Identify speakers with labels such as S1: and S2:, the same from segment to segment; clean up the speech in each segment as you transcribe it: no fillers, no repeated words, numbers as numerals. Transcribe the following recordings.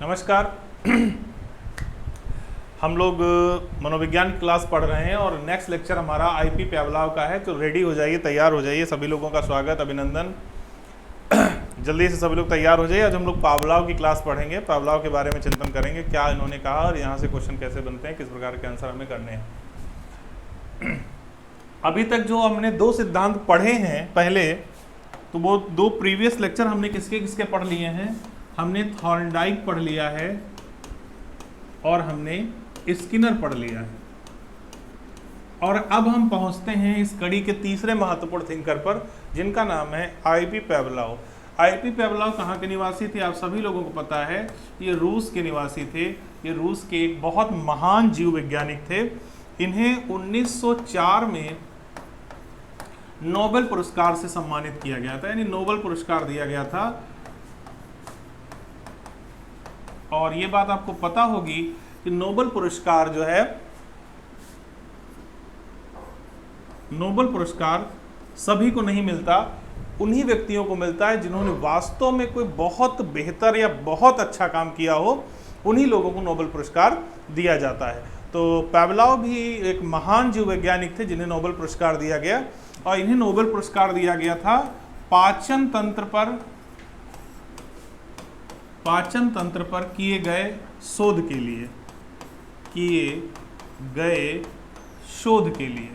S1: नमस्कार। हम लोग मनोविज्ञान की क्लास पढ़ रहे हैं और नेक्स्ट लेक्चर हमारा आईपी पैवलोव का है। तो रेडी हो जाइए, तैयार हो जाइए। सभी लोगों का स्वागत, अभिनंदन। जल्दी से सभी लोग तैयार हो जाइए। आज हम लोग पैवलोव की क्लास पढ़ेंगे, पैवलोव के बारे में चिंतन करेंगे, क्या इन्होंने कहा और यहाँ से क्वेश्चन कैसे बनते हैं, किस प्रकार के आंसर हमें करने हैं। अभी तक जो हमने दो सिद्धांत पढ़े हैं पहले, तो वो दो प्रीवियस लेक्चर हमने किसके किसके पढ़ लिए हैं। हमने थॉर्नडाइक पढ़ लिया है और हमने स्किनर पढ़ लिया है। और अब हम पहुंचते हैं इस कड़ी के तीसरे महत्वपूर्ण थिंकर पर, जिनका नाम है आईपी पैवलोव। आईपी पैवलोव कहाँ के निवासी थे, आप सभी लोगों को पता है। ये रूस के निवासी थे। ये रूस के एक बहुत महान जीव वैज्ञानिक थे। इन्हें 1904 में नोबेल पुरस्कार से सम्मानित किया गया था, यानी नोबेल पुरस्कार दिया गया था। और ये बात आपको पता होगी कि नोबेल पुरस्कार जो है, नोबेल पुरस्कार सभी को नहीं मिलता, उन्हीं व्यक्तियों को मिलता है जिन्होंने वास्तव में कोई बहुत बेहतर या बहुत अच्छा काम किया हो। उन्हीं लोगों को नोबेल पुरस्कार दिया जाता है। तो पैवलोव भी एक महान जीव वैज्ञानिक थे जिन्हें नोबेल पुरस्कार दिया गया। और इन्हें नोबेल पुरस्कार दिया गया था पाचन तंत्र पर किए गए शोध के लिए।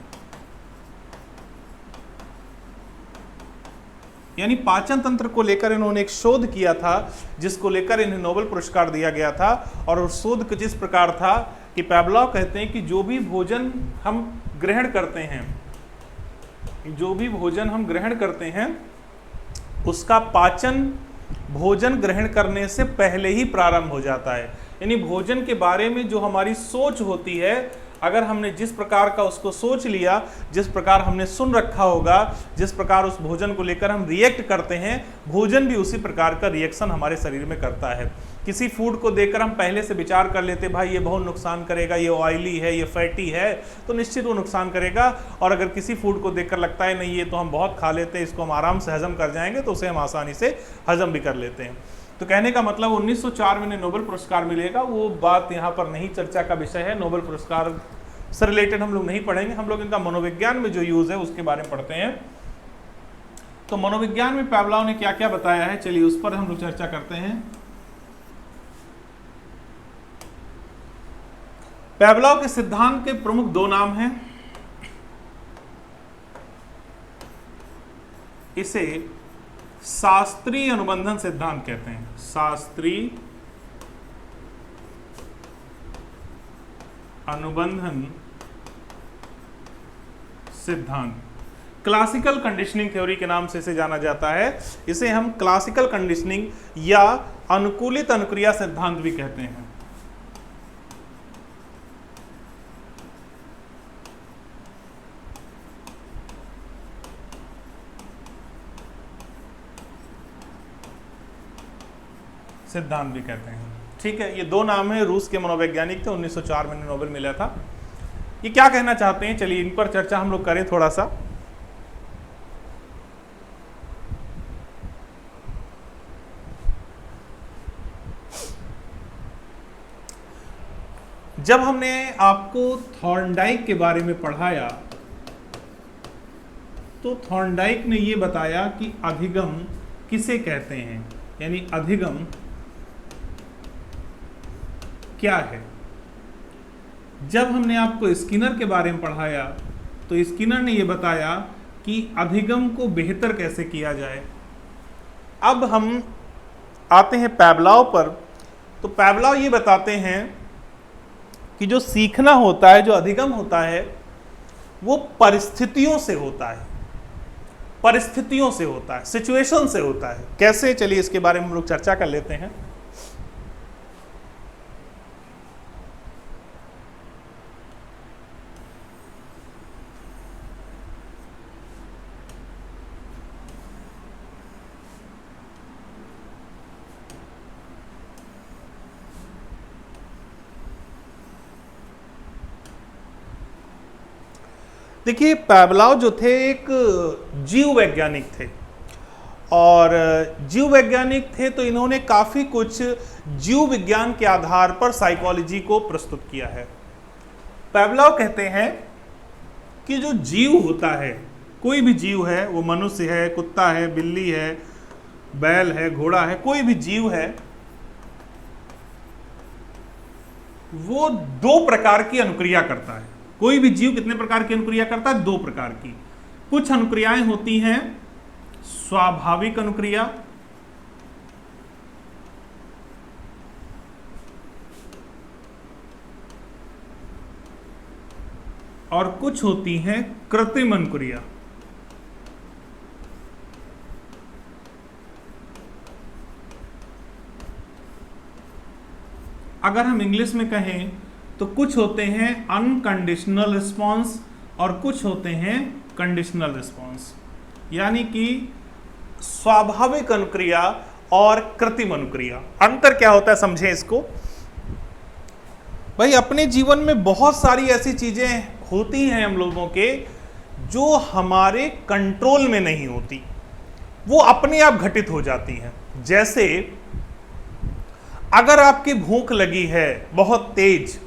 S1: यानी पाचन तंत्र को लेकर इन्होंने एक शोध किया था, जिसको लेकर इन्हें नोबेल पुरस्कार दिया गया था। और उस शोध कुछ इस प्रकार था कि पैवलोव कहते हैं कि जो भी भोजन हम ग्रहण करते हैं उसका पाचन भोजन ग्रहण करने से पहले ही प्रारंभ हो जाता है। यानी भोजन के बारे में जो हमारी सोच होती है, अगर हमने जिस प्रकार का उसको सोच लिया, जिस प्रकार हमने सुन रखा होगा, जिस प्रकार उस भोजन को लेकर हम रिएक्ट करते हैं, भोजन भी उसी प्रकार का रिएक्शन हमारे शरीर में करता है। किसी फूड को देखकर हम पहले से विचार कर लेते, भाई ये बहुत नुकसान करेगा, ये ऑयली है, ये फैटी है, तो निश्चित वो नुकसान करेगा। और अगर किसी फूड को देखकर लगता है नहीं ये तो हम बहुत खा लेते हैं, इसको हम आराम से हजम कर जाएंगे, तो उसे हम आसानी से हजम भी कर लेते हैं। तो कहने का मतलब 1904 में नोबेल पुरस्कार मिलेगा, वो बात यहाँ पर नहीं चर्चा का विषय है। नोबेल पुरस्कार से रिलेटेड हम लोग नहीं पढ़ेंगे, हम लोग इनका मनोविज्ञान में जो यूज है उसके बारे में पढ़ते हैं। तो मनोविज्ञान में पैवलोव ने क्या क्या बताया है, चलिए उस पर हम लोग चर्चा करते हैं। पैवलोव के सिद्धांत के प्रमुख दो नाम हैं। इसे शास्त्रीय अनुबंधन सिद्धांत कहते हैं। शास्त्रीय अनुबंधन सिद्धांत, क्लासिकल कंडीशनिंग थ्योरी के नाम से इसे जाना जाता है। इसे हम क्लासिकल कंडीशनिंग या अनुकूलित अनुक्रिया सिद्धांत भी कहते हैं। सिद्धांत भी कहते हैं, ठीक है। ये दो नाम है, रूस के मनोवैज्ञानिक थे, 1904 में नोबेल मिला था। ये क्या कहना चाहते हैं, चलिए इन पर चर्चा हम लोग करें थोड़ा सा। जब हमने आपको थॉर्नडाइक के बारे में पढ़ाया, तो थॉर्नडाइक ने ये बताया कि अधिगम किसे कहते हैं, यानी अधिगम क्या है। जब हमने आपको स्किनर के बारे में पढ़ाया, तो स्किनर ने यह बताया कि अधिगम को बेहतर कैसे किया जाए। अब हम आते हैं पैवलोव पर। तो पैवलोव ये बताते हैं कि जो सीखना होता है, जो अधिगम होता है, वो परिस्थितियों से होता है, सिचुएशन से होता है। कैसे, चलिए इसके बारे में हम लोग चर्चा कर लेते हैं। देखिए पैवलोव जो थे एक जीव वैज्ञानिक थे और जीव वैज्ञानिक थे, तो इन्होंने काफ़ी कुछ जीव विज्ञान के आधार पर साइकोलॉजी को प्रस्तुत किया है। पावलोव कहते हैं कि जो जीव होता है, कोई भी जीव है, वो मनुष्य है, कुत्ता है, बिल्ली है, बैल है, घोड़ा है, कोई भी जीव है, वो दो प्रकार की अनुक्रिया करता है। कोई भी जीव कितने प्रकार की अनुक्रिया करता है? दो प्रकार की। कुछ अनुक्रियाएं होती हैं स्वाभाविक अनुक्रिया, और कुछ होती हैं कृत्रिम अनुक्रिया। अगर हम इंग्लिश में कहें तो कुछ होते हैं अनकंडीशनल रिस्पॉन्स और कुछ होते हैं कंडीशनल रिस्पॉन्स, यानी कि स्वाभाविक अनुक्रिया और कृत्रिम अनुक्रिया। अंतर क्या होता है समझें इसको। भाई अपने जीवन में बहुत सारी ऐसी चीजें होती हैं हम लोगों के जो हमारे कंट्रोल में नहीं होती, वो अपने आप घटित हो जाती हैं। जैसे अगर आपकी भूख लगी है बहुत तेज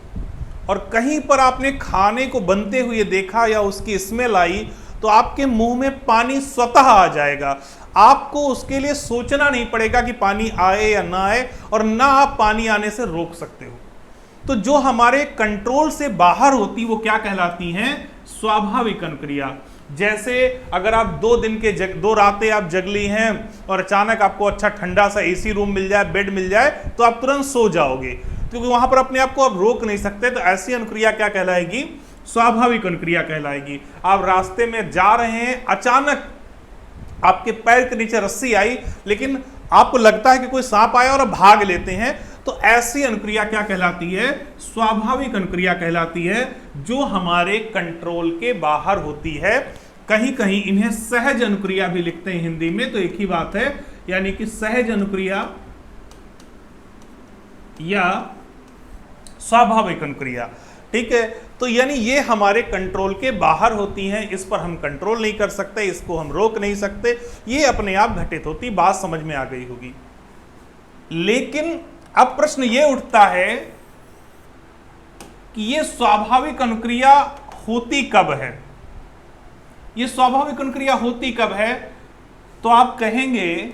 S1: और कहीं पर आपने खाने को बनते हुए देखा या उसकी स्मेल आई, तो आपके मुंह में पानी स्वतः आ जाएगा। आपको उसके लिए सोचना नहीं पड़ेगा कि पानी आए या ना आए, और ना आप पानी आने से रोक सकते हो। तो जो हमारे कंट्रोल से बाहर होती वो क्या कहलाती हैं? स्वाभाविक अनुक्रिया। जैसे अगर आप 2 रातें आप जग ली हैं और अचानक आपको अच्छा ठंडा सा एसी रूम मिल जाए, बेड मिल जाए, तो आप तुरंत सो जाओगे, क्योंकि वहां पर अपने आप को आप रोक नहीं सकते। तो ऐसी अनुक्रिया क्या कहलाएगी? स्वाभाविक अनुक्रिया कहलाएगी। आप रास्ते में जा रहे हैं, अचानक आपके पैर के नीचे रस्सी आई, लेकिन आपको लगता है कि कोई सांप आया और आप भाग लेते हैं, तो ऐसी अनुक्रिया क्या कहलाती है? स्वाभाविक अनुक्रिया कहलाती है, जो हमारे कंट्रोल के बाहर होती है। कहीं कहीं इन्हें सहज अनुक्रिया भी लिखते हैं हिंदी में, तो एक ही बात है, यानी कि सहज अनुक्रिया या स्वाभाविक अनुक्रिया। ठीक है, तो यानी ये हमारे कंट्रोल के बाहर होती हैं, इस पर हम कंट्रोल नहीं कर सकते, इसको हम रोक नहीं सकते, ये अपने आप घटित होती। बात समझ में आ गई होगी। लेकिन अब प्रश्न ये उठता है कि ये स्वाभाविक अनुक्रिया होती कब है? ये स्वाभाविक अनुक्रिया होती कब है? तो आप कहेंगे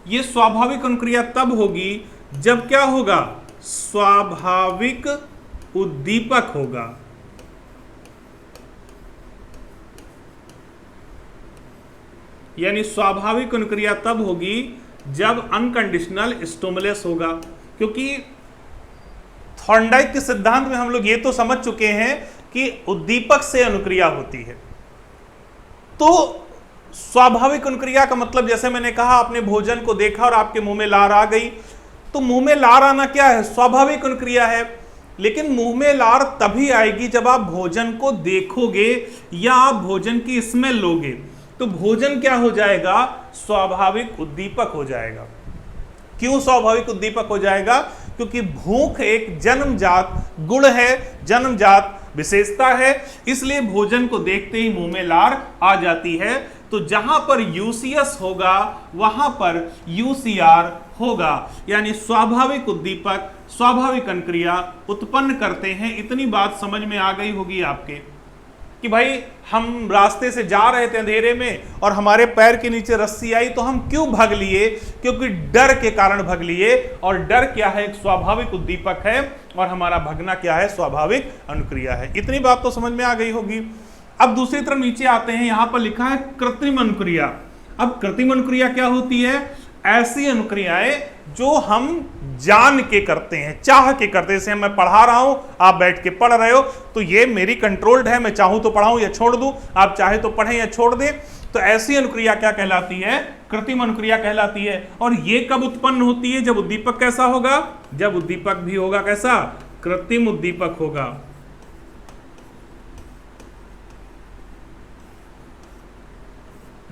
S1: ये स्वाभाविक अनुक्रिया तब होगी जब क्या होगा? स्वाभाविक उद्दीपक होगा। यानी स्वाभाविक अनुक्रिया तब होगी जब अनकंडीशनल स्टिमुलस होगा, क्योंकि थॉर्नडाइक के सिद्धांत में हम लोग ये तो समझ चुके हैं कि उद्दीपक से अनुक्रिया होती है। तो स्वाभाविक अनुक्रिया का मतलब, जैसे मैंने कहा, आपने भोजन को देखा और आपके मुंह में लार आ गई, तो मुंह में लार आना क्या है? स्वाभाविक अनुक्रिया है। लेकिन मुंह में लार तभी आएगी जब आप भोजन को देखोगे या आप भोजन की स्मेल लोगे, तो भोजन क्या हो जाएगा? स्वाभाविक उद्दीपक हो जाएगा। क्यों स्वाभाविक उद्दीपक हो जाएगा? क्योंकि भूख एक जन्मजात गुण है, जन्मजात विशेषता है, इसलिए भोजन को देखते ही मुंह में लार आ जाती है। तो जहां पर यूसीएस होगा वहां पर यूसीआर होगा, यानी स्वाभाविक उद्दीपक स्वाभाविक अनुक्रिया उत्पन्न करते हैं। इतनी बात समझ में आ गई होगी आपके कि भाई हम रास्ते से जा रहे थे अंधेरे में और हमारे पैर के नीचे रस्सी आई, तो हम क्यों भाग लिए? क्योंकि डर के कारण भाग लिए, और डर क्या है? एक स्वाभाविक उद्दीपक है, और हमारा भागना क्या है? स्वाभाविक अनुक्रिया है। इतनी बात तो समझ में आ गई होगी। अब दूसरी तरफ नीचे आते हैं, यहां पर लिखा है कृत्रिम अनुक्रिया। अब कृत्रिम अनुक्रिया क्या होती है? ऐसी अनुक्रियाएं जो हम जान के करते हैं, चाह के करते हैं। जैसे मैं पढ़ा रहा हूं, आप बैठ के पढ़ रहे हो, तो ये मेरी कंट्रोल्ड है, मैं चाहूं तो पढ़ाऊं या छोड़ दूं, आप चाहे तो पढ़ें या छोड़ दें। तो ऐसी अनुक्रिया क्या कहलाती है? कृत्रिम अनुक्रिया कहलाती है। और ये कब उत्पन्न होती है? जब उद्दीपक कैसा होगा? जब उद्दीपक भी होगा कैसा? कृत्रिम उद्दीपक होगा।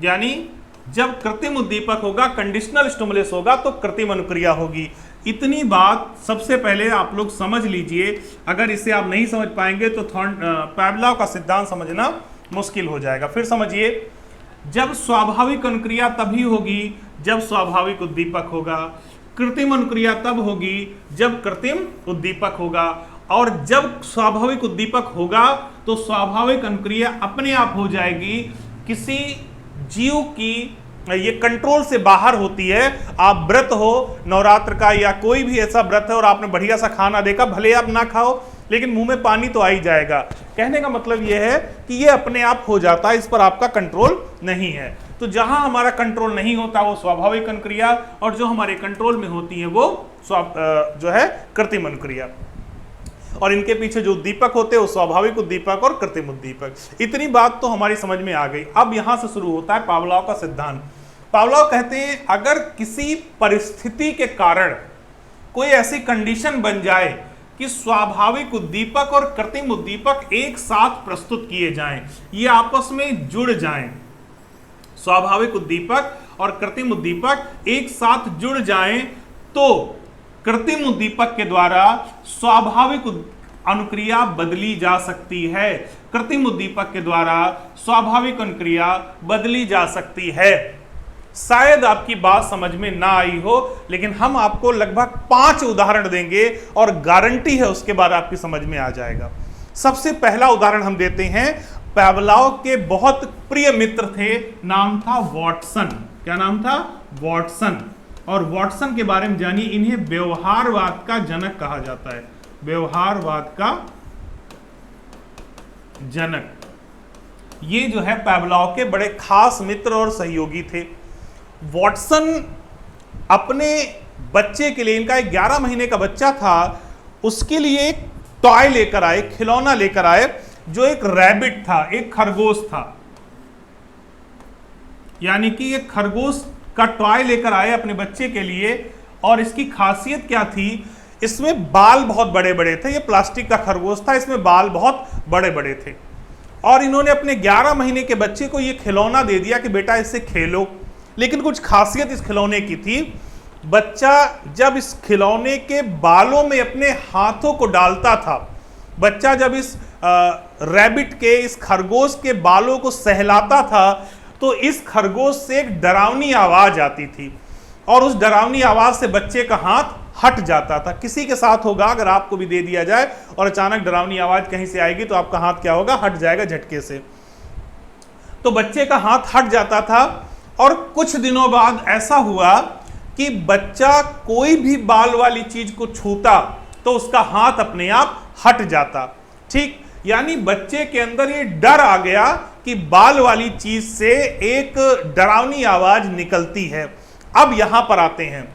S1: यानी जब कृत्रिम उद्दीपक होगा, कंडीशनल स्टिमुलस होगा, तो कृत्रिम अनुक्रिया होगी। इतनी बात सबसे पहले आप लोग समझ लीजिए। अगर इसे आप नहीं समझ पाएंगे तो पावलोव का सिद्धांत समझना मुश्किल हो जाएगा। फिर समझिए, जब स्वाभाविक अनुक्रिया तभी होगी जब स्वाभाविक उद्दीपक होगा, कृत्रिम अनुक्रिया तब होगी जब कृत्रिम उद्दीपक होगा, और जब स्वाभाविक उद्दीपक होगा तो स्वाभाविक अनुक्रिया अपने आप हो जाएगी। किसी जीव की ये कंट्रोल से बाहर होती है। आप व्रत हो नवरात्र का या कोई भी ऐसा व्रत है और आपने बढ़िया सा खाना देखा, भले आप ना खाओ लेकिन मुंह में पानी तो आ ही जाएगा। कहने का मतलब यह है कि ये अपने आप हो जाता है, इस पर आपका कंट्रोल नहीं है। तो जहां हमारा कंट्रोल नहीं होता वो स्वाभाविक अनुक्रिया, और जो हमारे कंट्रोल में होती है वो जो है कृत्रिम अनुक्रिया, और इनके पीछे जो उद्दीपक होते हैं वो स्वाभाविक उद्दीपक और कृत्रिम उद्दीपक। इतनी बात तो हमारी समझ में आ गई। अब यहां से शुरू होता है पावलोव का सिद्धांत। पावलोव कहते हैं अगर किसी परिस्थिति के कारण कोई ऐसी कंडीशन बन जाए कि स्वाभाविक उद्दीपक और कृत्रिम उद्दीपक एक साथ प्रस्तुत किए जाएं, ये आपस में जुड़ जाएं, स्वाभाविक उद्दीपक और कृत्रिम उद्दीपक एक साथ जुड़ जाएं, तो कृत्रिम उद्दीपक के द्वारा स्वाभाविक अनुक्रिया बदली जा सकती है, कृत्रिम उद्दीपक के द्वारा स्वाभाविक अनुक्रिया बदली जा सकती है। शायद आपकी बात समझ में ना आई हो, लेकिन हम आपको लगभग 5 उदाहरण देंगे और गारंटी है उसके बाद आपकी समझ में आ जाएगा। सबसे पहला उदाहरण हम देते हैं, पावलोव के बहुत प्रिय मित्र थे, नाम था वॉटसन। क्या नाम था? वॉटसन। और वॉटसन के बारे में जानिए, इन्हें व्यवहारवाद का जनक कहा जाता है, व्यवहारवाद का जनक। ये जो है पावलोव के बड़े खास मित्र और सहयोगी थे। वॉटसन अपने बच्चे के लिए, इनका 11 महीने का बच्चा था, उसके लिए एक टॉय लेकर आए, खिलौना लेकर आए, जो एक रैबिट था, एक खरगोश था। यानी कि एक खरगोश का टॉय लेकर आए अपने बच्चे के लिए, और इसकी खासियत क्या थी? इसमें बाल बहुत बड़े बड़े थे। ये प्लास्टिक का खरगोश था, इसमें बाल बहुत बड़े बड़े थे, और इन्होंने अपने 11 महीने के बच्चे को ये खिलौना दे दिया कि बेटा इससे खेलो। लेकिन कुछ खासियत इस खिलौने की थी, बच्चा जब इस खिलौने के बालों में अपने हाथों को डालता था, बच्चा जब इस रैबिट के, इस खरगोश के बालों को सहलाता था, तो इस खरगोश से एक डरावनी आवाज आती थी, और उस डरावनी आवाज से बच्चे का हाथ हट जाता था। किसी के साथ होगा, अगर आपको भी दे दिया जाए और अचानक डरावनी आवाज कहीं से आएगी तो आपका हाथ क्या होगा? हट जाएगा झटके से। तो बच्चे का हाथ हट जाता था, और कुछ दिनों बाद ऐसा हुआ कि बच्चा कोई भी बाल वाली चीज को छूता तो उसका हाथ अपने आप हट जाता। ठीक, यानी बच्चे के अंदर ये डर आ गया कि बाल वाली चीज से एक डरावनी आवाज निकलती है। अब यहां पर आते हैं,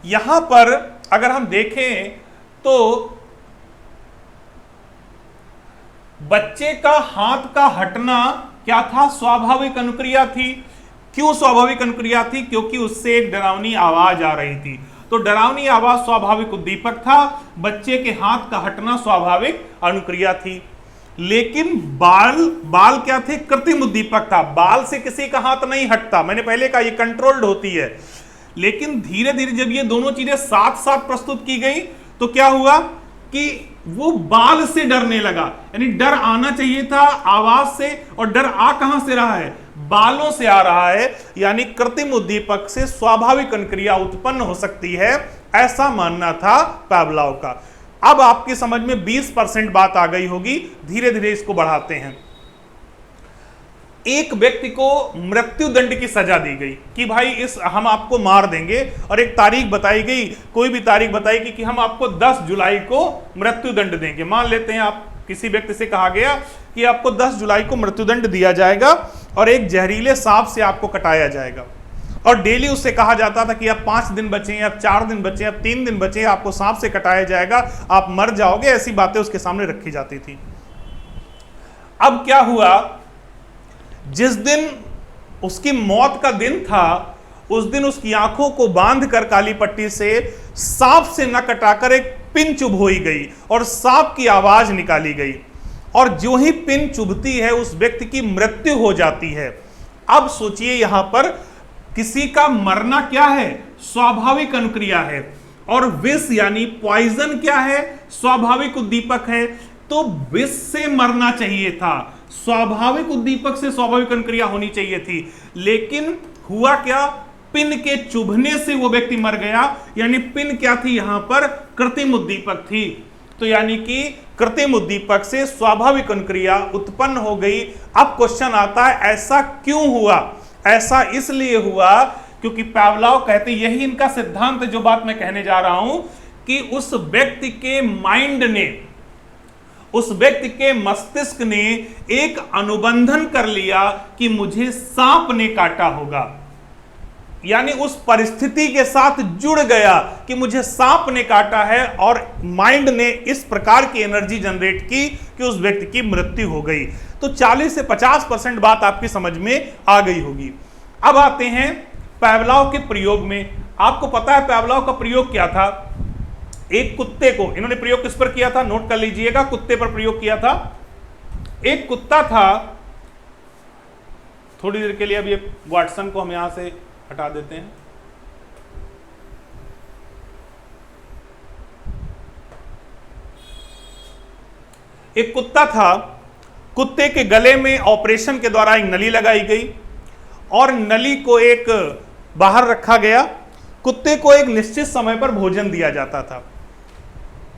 S1: यहां पर अगर हम देखें तो बच्चे का हाथ का हटना क्या था? स्वाभाविक अनुक्रिया थी। क्यों स्वाभाविक अनुक्रिया थी? क्योंकि उससे एक डरावनी आवाज आ रही थी। तो डरावनी आवाज स्वाभाविक उद्दीपक था, बच्चे के हाथ का हटना स्वाभाविक अनुक्रिया थी। लेकिन बाल क्या थे? कृत्रिम उद्दीपक था। बाल से किसी का हाथ नहीं हटता, मैंने पहले कहा, ये कंट्रोल्ड होती है। लेकिन धीरे धीरे जब ये दोनों चीजें साथ साथ प्रस्तुत की गई तो क्या हुआ कि वो बाल से डरने लगा। यानी डर आना चाहिए था आवाज से, और डर आ कहां से रहा है? बालों से आ रहा है। यानी कृत्रिम उद्दीपक से स्वाभाविक अनुक्रिया उत्पन्न हो सकती है, ऐसा मानना था पावलोव का। अब आपकी समझ में 20% बात आ गई होगी, धीरे धीरे इसको बढ़ाते हैं। एक व्यक्ति को मृत्यु दंड की सजा दी गई कि भाई हम आपको मार देंगे, और एक तारीख बताई गई, कोई भी तारीख बताई गई कि हम आपको 10 जुलाई को मृत्यु दंड देंगे। मान लेते हैं आप, किसी व्यक्ति से कहा गया कि आपको 10 जुलाई को मृत्युदंड दिया जाएगा और एक जहरीले सांप से आपको कटाया जाएगा, और डेली उससे कहा जाता था कि अब 5 दिन बचे, अब 4 दिन बचे, अब 3 दिन बचे, आपको सांप से कटाया जाएगा, आप मर जाओगे, ऐसी बातें उसके सामने रखी जाती थी। अब क्या हुआ? जिस दिन उसकी मौत का दिन था, उस दिन उसकी आंखों को बांधकर काली पट्टी से सांप से न कटाकर एक पिन चुभोई गई और सांप की आवाज निकाली गई, और जो ही पिन चुभती है उस व्यक्ति की मृत्यु हो जाती है। अब सोचिए, यहां पर किसी का मरना क्या है? स्वाभाविक अनुक्रिया है। और विष यानी पॉइजन क्या है, स्वाभाविक उद्दीपक है, तो विष से मरना चाहिए था, स्वाभाविक उद्दीपक से स्वाभाविक अनुक्रिया होनी चाहिए थी, लेकिन हुआ क्या, पिन के चुभने से वो व्यक्ति मर गया। यानी पिन क्या थी, यहां पर कृत्रिम उद्दीपक थी, तो यानी कि कृत्रिम उद्दीपक से स्वाभाविक अनुक्रिया उत्पन्न हो गई। अब क्वेश्चन आता है ऐसा क्यों हुआ, ऐसा इसलिए हुआ क्योंकि पावलोव कहते, यही इनका सिद्धांत है, जो बात मैं कहने जा रहा हूं, कि उस व्यक्ति के माइंड ने, उस व्यक्ति के मस्तिष्क ने एक अनुबंधन कर लिया कि मुझे सांप ने काटा होगा, यानी उस परिस्थिति के साथ जुड़ गया कि मुझे सांप ने काटा है, और माइंड ने इस प्रकार की एनर्जी जनरेट की कि उस व्यक्ति की मृत्यु हो गई। तो 40 से 50% बात आपकी समझ में आ गई होगी। अब आते हैं पावलोव के प्रयोग में। आपको पता है पावलोव का प्रयोग क्या था, एक कुत्ते को, इन्होंने प्रयोग किस पर किया था, नोट कर लीजिएगा, कुत्ते पर प्रयोग किया था। एक कुत्ता था, थोड़ी देर के लिए अब ये वाटसन को हम यहां से हटा देते हैं। एक कुत्ता था, कुत्ते के गले में ऑपरेशन के द्वारा एक नली लगाई गई और नली को एक बाहर रखा गया। कुत्ते को एक निश्चित समय पर भोजन दिया जाता था,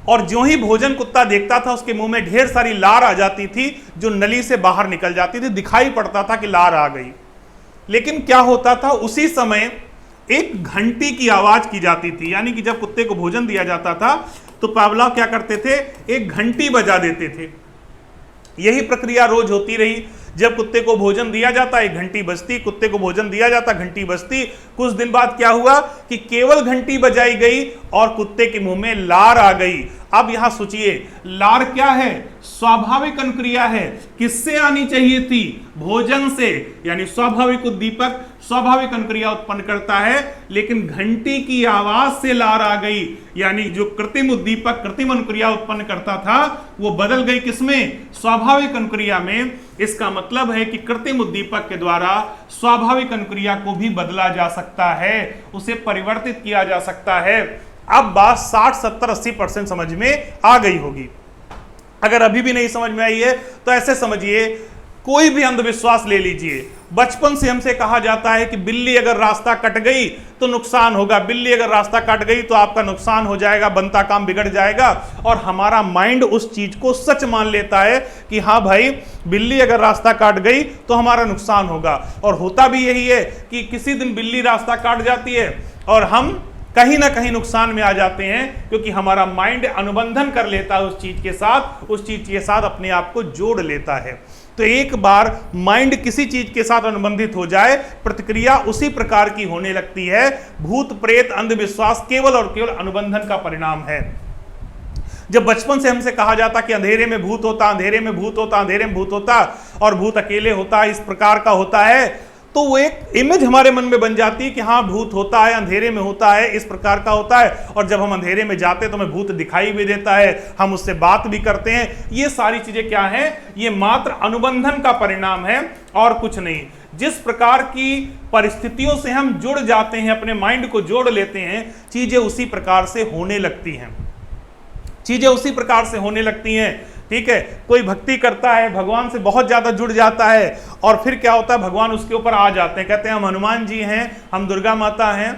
S1: और जो ही भोजन कुत्ता देखता था उसके मुंह में ढेर सारी लार आ जाती थी, जो नली से बाहर निकल जाती थी, दिखाई पड़ता था कि लार आ गई। लेकिन क्या होता था, उसी समय एक घंटी की आवाज की जाती थी, यानी कि जब कुत्ते को भोजन दिया जाता था तो पावलोव क्या करते थे, एक घंटी बजा देते थे। यही प्रक्रिया रोज होती रही। जब कुत्ते को भोजन दिया जाता, एक घंटी बजती, कुत्ते को भोजन दिया जाता, घंटी बजती। कुछ दिन बाद क्या हुआ कि केवल घंटी बजाई गई और कुत्ते के मुंह में लार आ गई। अब यहां सोचिए, लार क्या है, स्वाभाविक अनुक्रिया है, किससे आनी चाहिए थी, भोजन से, यानी स्वाभाविक उद्दीपक स्वाभाविक अनुक्रिया उत्पन्न करता है, लेकिन घंटी की आवाज से लार आ गई, यानी जो कृत्रिम उद्दीपक कृत्रिम अनुक्रिया उत्पन्न करता था वो बदल गई किसमें, स्वाभाविक अनुक्रिया में। इसका मतलब है कि कृत्रिम उद्दीपक के द्वारा स्वाभाविक अनुक्रिया को भी बदला जा सकता है, उसे परिवर्तित किया जा सकता है। अब बात 60, 70, 80% समझ में आ गई होगी। अगर अभी भी नहीं समझ में आई है तो ऐसे समझिए, कोई भी अंधविश्वास ले लीजिए, बचपन से हमसे कहा जाता है कि बिल्ली अगर रास्ता कट गई तो नुकसान होगा, बिल्ली अगर रास्ता कट गई तो आपका नुकसान हो जाएगा, बनता काम बिगड़ जाएगा, और हमारा माइंड उस चीज को सच मान लेता है कि हाँ भाई बिल्ली अगर रास्ता काट गई तो हमारा नुकसान होगा। और होता भी यही है कि किसी दिन बिल्ली रास्ता काट जाती है और हम कहीं ना कहीं नुकसान में आ जाते हैं, क्योंकि हमारा माइंड अनुबंधन कर लेता है उस चीज के साथ, उस चीज के साथ अपने आप को जोड़ लेता है। तो एक बार माइंड किसी चीज के साथ अनुबंधित हो जाए, प्रतिक्रिया उसी प्रकार की होने लगती है। भूत प्रेत अंधविश्वास केवल और केवल अनुबंधन का परिणाम है। जब बचपन से हमसे कहा जाता कि अंधेरे में भूत होता, अंधेरे में भूत होता, अंधेरे में भूत होता, और भूत अकेले होता, इस प्रकार का होता है, तो वो एक इमेज हमारे मन में बन जाती है कि हाँ भूत होता है, अंधेरे में होता है, इस प्रकार का होता है। और जब हम अंधेरे में जाते हैं तो हमें भूत दिखाई भी देता है, हम उससे बात भी करते हैं। ये सारी चीजें क्या हैं, ये मात्र अनुबंधन का परिणाम है और कुछ नहीं। जिस प्रकार की परिस्थितियों से हम जुड़ जाते हैं, अपने माइंड को जोड़ लेते हैं, चीजें उसी प्रकार से होने लगती हैं, चीजें उसी प्रकार से होने लगती हैं। ठीक है, कोई भक्ति करता है, भगवान से बहुत ज्यादा जुड़ जाता है, और फिर क्या होता है, भगवान उसके ऊपर आ जाते हैं, कहते हैं हम हनुमान जी हैं, हम दुर्गा माता हैं।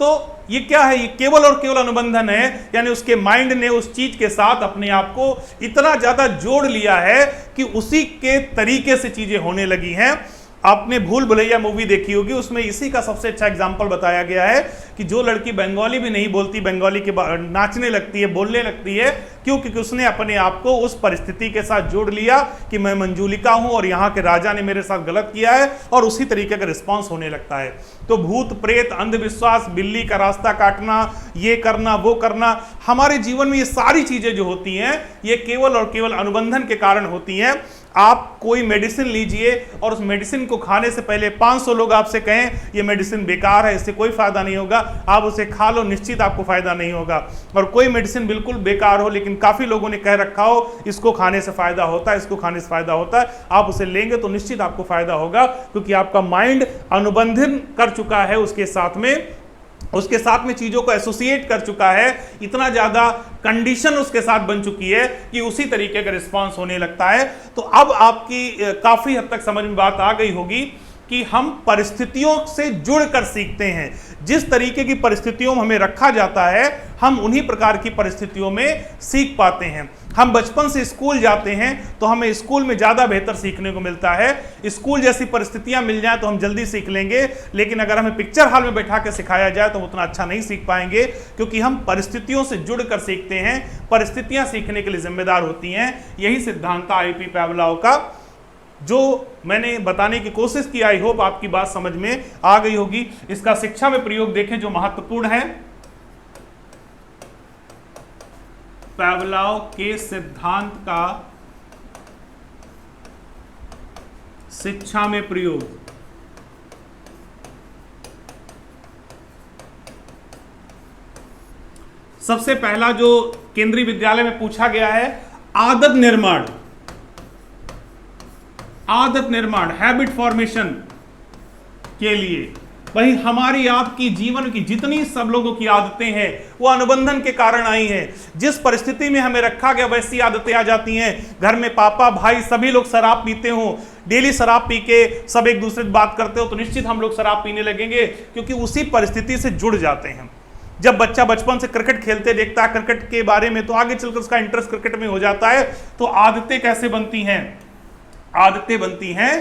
S1: तो ये क्या है, ये केवल और केवल अनुबंधन है, यानी उसके माइंड ने उस चीज के साथ अपने आप को इतना ज्यादा जोड़ लिया है कि उसी के तरीके से चीजें होने लगी हैं। आपने भूल भुलैया मूवी देखी होगी, उसमें इसी का सबसे अच्छा एग्जांपल बताया गया है कि जो लड़की बंगाली भी नहीं बोलती, बंगाली के नाचने लगती है, बोलने लगती है, क्यों, क्योंकि उसने अपने आप को उस परिस्थिति के साथ जोड़ लिया कि मैं मंजूलिका हूं और यहाँ के राजा ने मेरे साथ गलत किया है, और उसी तरीके का रिस्पॉन्स होने लगता है। तो भूत प्रेत अंधविश्वास, बिल्ली का रास्ता काटना, ये करना वो करना, हमारे जीवन में ये सारी चीजें जो होती हैं ये केवल और केवल अनुबंधन के कारण होती हैं। आप कोई मेडिसिन लीजिए और उस मेडिसिन को खाने से पहले 500 लोग आपसे कहें ये मेडिसिन बेकार है, इससे कोई फायदा नहीं होगा, आप उसे खा लो, निश्चित आपको फायदा नहीं होगा। और कोई मेडिसिन बिल्कुल बेकार हो लेकिन काफी लोगों ने कह रखा हो इसको खाने से फायदा होता है, इसको खाने से फायदा होता है, आप उसे लेंगे तो निश्चित आपको फायदा होगा, क्योंकि आपका माइंड अनुबंधन कर चुका है उसके साथ में, उसके साथ में चीजों को एसोसिएट कर चुका है, इतना ज्यादा कंडीशन उसके साथ बन चुकी है कि उसी तरीके का रिस्पांस होने लगता है। तो अब आपकी काफी हद तक समझ में बात आ गई होगी कि हम परिस्थितियों से जुड़कर सीखते हैं। जिस तरीके की परिस्थितियों में हमें रखा जाता है, हम उन्हीं प्रकार की परिस्थितियों में सीख पाते हैं। हम बचपन से स्कूल जाते हैं तो हमें स्कूल में ज़्यादा बेहतर सीखने को मिलता है। स्कूल जैसी परिस्थितियां मिल जाए तो हम जल्दी सीख लेंगे, लेकिन अगर हमें पिक्चर हॉल में बैठा के सिखाया जाए तो उतना अच्छा नहीं सीख पाएंगे, क्योंकि हम परिस्थितियों से जुड़कर सीखते हैं। परिस्थितियां सीखने के लिए जिम्मेदार होती हैं। यही सिद्धांत आईपी पावलोव का जो मैंने बताने की कोशिश की। आई होप आपकी बात समझ में आ गई होगी। इसका शिक्षा में प्रयोग देखें जो महत्वपूर्ण है, पावलोव के सिद्धांत का शिक्षा में प्रयोग। सबसे पहला जो केंद्रीय विद्यालय में पूछा गया है, आदत निर्माण, आदत निर्माण, हैबिट फॉर्मेशन के लिए। वही हमारी आपकी जीवन की जितनी सब लोगों की आदतें हैं वो अनुबंधन के कारण आई हैं। जिस परिस्थिति में हमें रखा गया वैसी आदतें आ जाती हैं। घर में पापा भाई सभी लोग शराब पीते हो, डेली शराब पी के सब एक दूसरे से बात करते हो, तो निश्चित हम लोग शराब पीने लगेंगे, क्योंकि उसी परिस्थिति से जुड़ जाते हैं। जब बच्चा बचपन से क्रिकेट खेलते देखता है क्रिकेट के बारे में, तो आगे चलकर उसका इंटरेस्ट क्रिकेट में हो जाता है। तो आदतें कैसे बनती हैं? आदतें बनती हैं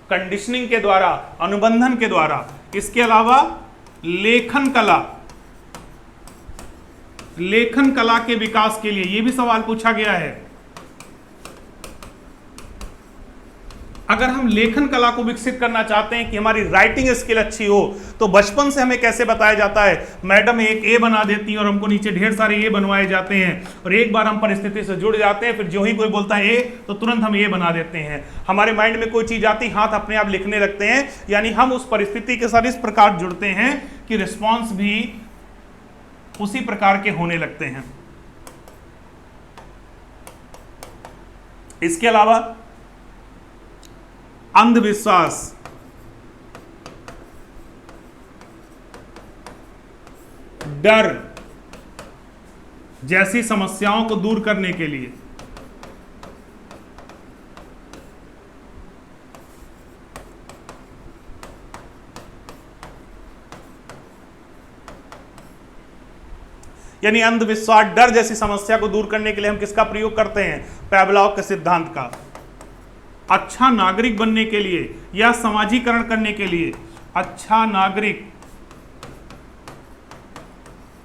S1: कंडीशनिंग के द्वारा, अनुबंधन के द्वारा। इसके अलावा लेखन कला, लेखन कला के विकास के लिए, यह भी सवाल पूछा गया है। अगर हम लेखन कला को विकसित करना चाहते हैं कि हमारी राइटिंग स्किल अच्छी हो, तो बचपन से हमें कैसे बताया जाता है? मैडम एक ए बना देती हैं और हमको नीचे ढेर सारे ए बनवाए जाते हैं, और एक बार हम परिस्थिति से जुड़ जाते हैं, फिर जो ही कोई बोलता है ए तो तुरंत हम ए बना देते हैं। हमारे माइंड में कोई चीज आती, हाथ अपने आप लिखने लगते हैं। यानी हम उस परिस्थिति के साथ इस प्रकार जुड़ते हैं कि रिस्पॉन्स भी उसी प्रकार के होने लगते हैं। इसके अलावा अंधविश्वास, डर जैसी समस्याओं को दूर करने के लिए यानी अंधविश्वास, डर जैसी समस्या को दूर करने के लिए हम किसका प्रयोग करते हैं? पावलोव के सिद्धांत का। अच्छा नागरिक बनने के लिए या समाजीकरण करने के लिए, अच्छा नागरिक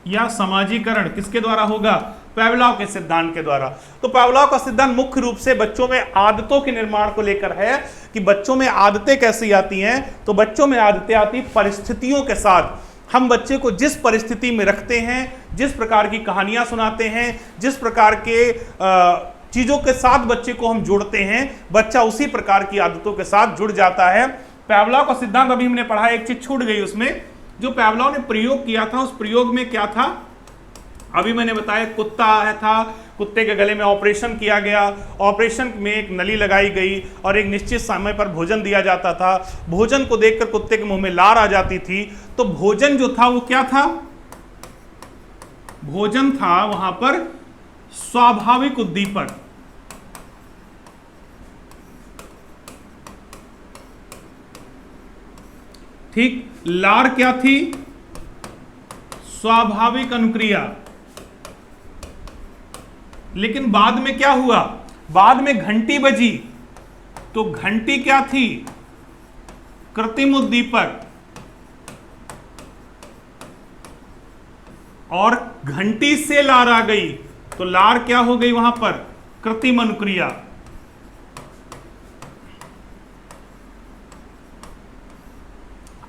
S1: या समाजीकरण किसके द्वारा होगा? पावलोव के सिद्धांत के द्वारा। तो पावलोव का सिद्धांत मुख्य रूप से बच्चों में आदतों के निर्माण को लेकर है कि बच्चों में आदतें कैसी आती हैं। तो बच्चों में आदतें आती परिस्थितियों के साथ। हम बच्चे को जिस परिस्थिति में रखते हैं, जिस प्रकार की कहानियां सुनाते हैं, जिस प्रकार के चीजों के साथ बच्चे को हम जोड़ते हैं, बच्चा उसी प्रकार की आदतों के साथ जुड़ जाता है। पावलोव का सिद्धांत अभी हमने पढ़ा, एक चीज छूट गई उसमें, जो पावलोव ने प्रयोग किया था, उस प्रयोग में क्या था? अभी मैंने बताया कुत्ता आया था, कुत्ते के गले में ऑपरेशन किया गया, ऑपरेशन में एक नली लगाई गई और एक निश्चित समय पर भोजन दिया जाता था। भोजन को देखकर कुत्ते के मुंह में लार आ जाती थी। तो भोजन जो था वो क्या था? भोजन था वहां पर स्वाभाविक उद्दीपक। ठीक, लार क्या थी? स्वाभाविक अनुक्रिया। लेकिन बाद में क्या हुआ? बाद में घंटी बजी, तो घंटी क्या थी? कृत्रिम उद्दीपक। और घंटी से लार आ गई, तो लार क्या हो गई वहां पर? कृत्रिम अनुक्रिया।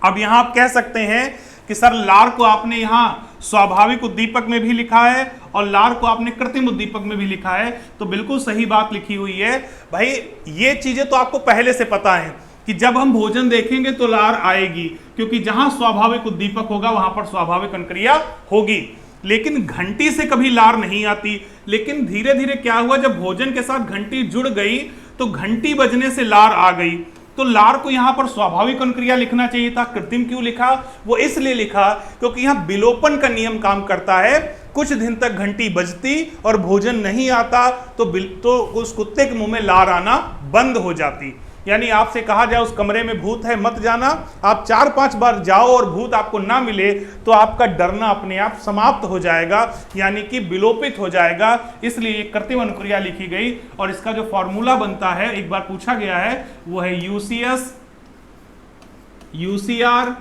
S1: अब यहां आप कह सकते हैं कि सर लार को आपने यहां स्वाभाविक उद्दीपक में भी लिखा है और लार को आपने कृत्रिम उद्दीपक में भी लिखा है। तो बिल्कुल सही बात लिखी हुई है भाई। ये चीजें तो आपको पहले से पता है कि जब हम भोजन देखेंगे तो लार आएगी, क्योंकि जहां स्वाभाविक उद्दीपक होगा वहां पर स्वाभाविक अनुक्रिया होगी। लेकिन घंटी से कभी लार नहीं आती। लेकिन धीरे धीरे क्या हुआ, जब भोजन के साथ घंटी जुड़ गई तो घंटी बजने से लार आ गई। तो लार को यहां पर स्वाभाविक अनुक्रिया लिखना चाहिए था, कृत्रिम क्यों लिखा? वो इसलिए लिखा क्योंकि यहां विलोपन का नियम काम करता है। कुछ दिन तक घंटी बजती और भोजन नहीं आता तो उस कुत्ते के मुंह में लार आना बंद हो जाती। यानी आपसे कहा जाए उस कमरे में भूत है मत जाना, आप 4-5 बार जाओ और भूत आपको ना मिले तो आपका डरना अपने आप समाप्त हो जाएगा, यानी कि विलोपित हो जाएगा। इसलिए कृत्रिम अनुक्रिया लिखी गई और इसका जो फॉर्मूला बनता है, एक बार पूछा गया है, वो है यूसीएस, यूसीआर,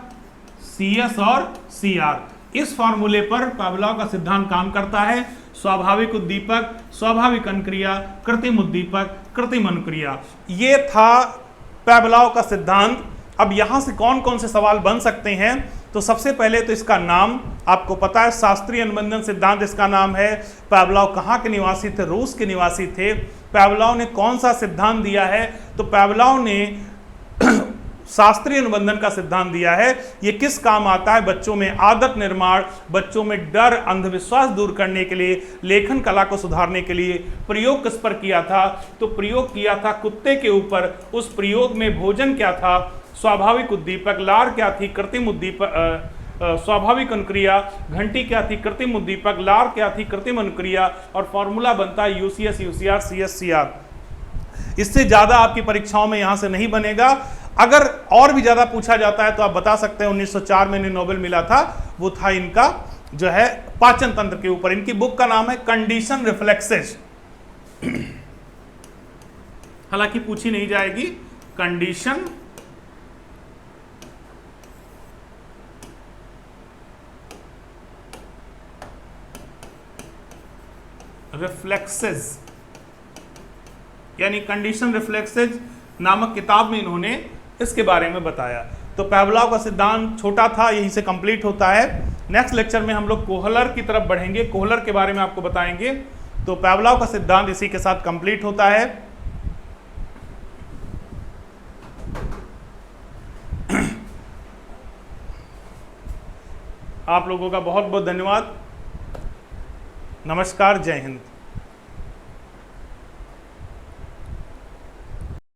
S1: सीएस और सीआर। इस फॉर्मूले पर पावलोव का सिद्धांत काम करता है। स्वाभाविक उद्दीपक, स्वाभाविक अनुक्रिया, कृत्रिम उद्दीपक, कृत्रिम अनुक्रिया, ये था पावलोव का सिद्धांत। अब यहां से कौन कौन से सवाल बन सकते हैं? तो सबसे पहले तो इसका नाम आपको पता है, शास्त्रीय अनुबंधन सिद्धांत इसका नाम है। पावलोव कहाँ के निवासी थे? रूस के निवासी थे। पावलोव ने कौन सा सिद्धांत दिया है? तो पावलोव ने शास्त्रीय अनुबंधन का सिद्धांत दिया है। ये किस काम आता है? बच्चों में आदत निर्माण, बच्चों में डर, अंधविश्वास दूर करने के लिए, लेखन कला को सुधारने के लिए। प्रयोग किस पर किया था? तो प्रयोग किया था कुत्ते के ऊपर। उस प्रयोग में भोजन क्या था? स्वाभाविक उद्दीपक, लार क्या थी? कृत्रिम उद्दीपक, स्वाभाविक अनुक्रिया, घंटी क्या थी? कृत्रिम उद्दीपक, लार क्या थी? कृत्रिम अनुक्रिया, और फॉर्मूला बनता है यूसीएस, यूसीआर, सीएस, सीआर। इससे ज्यादा आपकी परीक्षाओं में यहां से नहीं बनेगा। अगर और भी ज्यादा पूछा जाता है तो आप बता सकते हैं 1904 में इन्हें नोबेल मिला था, वो था इनका जो है पाचन तंत्र के ऊपर। इनकी बुक का नाम है कंडीशन रिफ्लेक्सेस। हालांकि पूछी नहीं जाएगी, कंडीशन रिफ्लेक्सेस, यानी कंडीशन रिफ्लेक्सेस नामक किताब में इन्होंने इसके बारे में बताया। तो पावलोव का सिद्धांत छोटा था, यहीं से कंप्लीट होता है। नेक्स्ट लेक्चर में हम लोग कोहलर की तरफ बढ़ेंगे, कोहलर के बारे में आपको बताएंगे। तो पावलोव का सिद्धांत इसी के साथ कंप्लीट होता है। आप लोगों का बहुत बहुत धन्यवाद। नमस्कार, जय हिंद।